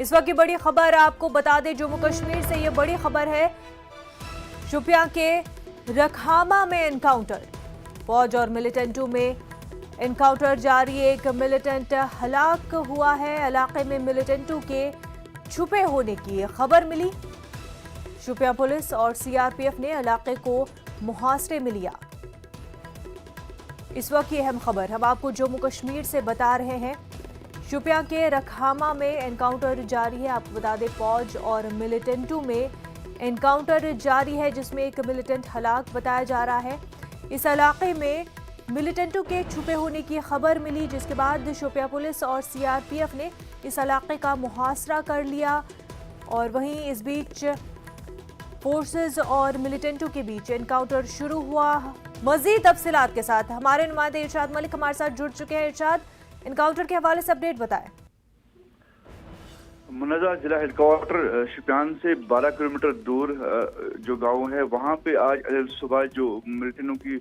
इस वक्त की बड़ी खबर आपको बता दें, जम्मू कश्मीर से ये बड़ी खबर है। शोपियां के रखामा में एनकाउंटर, फौज और मिलिटेंटों में एनकाउंटर जारी। एक मिलिटेंट हलाक हुआ है। इलाके में मिलिटेंटों के छुपे होने की खबर मिली। शोपियां पुलिस और सीआरपीएफ ने इलाके को मुहासरे में लिया। इस वक्त की अहम खबर हम आपको जम्मू कश्मीर से बता रहे हैं। शोपियां के रखामा में एनकाउंटर जारी है। आपको बता दें, फौज और मिलिटेंटों में एनकाउंटर जारी है, जिसमें एक मिलिटेंट हलाक बताया जा रहा है। इस इलाके में मिलिटेंटों के छुपे होने की खबर मिली, जिसके बाद शोपियां पुलिस और सीआरपीएफ ने इस इलाके का मुहासरा कर लिया। और वहीं इस बीच फोर्सेस और मिलिटेंटों के बीच एनकाउंटर शुरू हुआ। मजीद तफसीलात के साथ हमारे नुमाइंदे इरशाद मलिक हमारे साथ जुड़ चुके हैं। इरशाद, एनकाउंटर के हवाले से अपडेट बताएं। मुनज़्ज़ा जिला हेडक्वार्टर शोपियान से 12 किलोमीटर दूर जो गांव है, वहां पे आज सुबह जो मिलिटेंटों की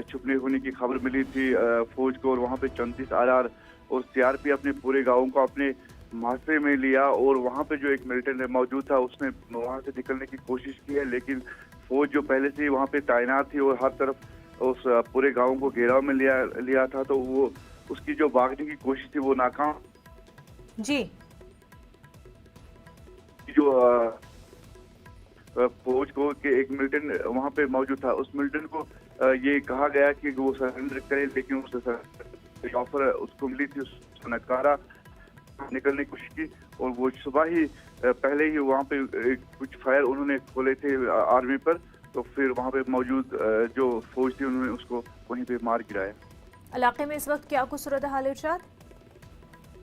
छुपने होने की खबर मिली थी फौज को, और वहां पे 34 आरआर और सीआरपीएफ ने पूरे गांव को अपने मुहासरे में लिया। और वहां पे जो एक मिलिटेंट मौजूद था, उसने वहां से निकलने की कोशिश की है, लेकिन फौज जो पहले से ही वहां पे तैनात थी और हर तरफ उस पूरे गांव को घेराव में लिया था, तो वो उसकी जो भागने की कोशिश थी वो नाकाम। जी, जो फौज को कि एक मिलिटेंट वहां पे मौजूद था, उस मिलिटेंट को ये कहा गया कि वो सरेंडर करे, लेकिन उस ऑफर उसको मिली थी, उसको नकारा, निकलने की कोशिश की। और वो सुबह ही पहले ही वहां पे कुछ फायर उन्होंने खोले थे आर्मी पर, तो फिर वहां पे मौजूद जो फौज थी उन्होंने उसको वहीं पे मार गिराया। इलाके में इस वक्त क्या कुछ सूरत हाल है इरशाद?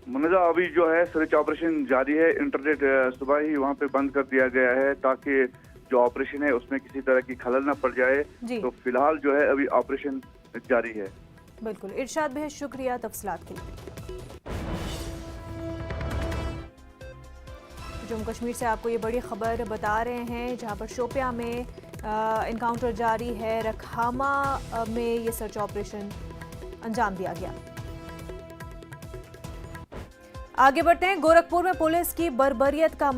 मुनज़्ज़ा अभी जो है सर्च ऑपरेशन जारी है। इंटरनेट सुबह ही वहां पे बंद कर दिया गया है, ताकि जो ऑपरेशन है उसमें किसी तरह की खलल न पड़ जाए। तो फिलहाल जो है अभी ऑपरेशन जारी है। बिल्कुल इरशाद, बेहद शुक्रिया तफसीलात के लिए। जम्मू कश्मीर से आपको ये बड़ी खबर बता रहे हैं, जहां पर शोपियां में एनकाउंटर जारी है। रखामा में ये सर्च ऑपरेशन अंजाम दिया गया। आगे बढ़ते हैं। गोरखपुर में पुलिस की बर्बरियत का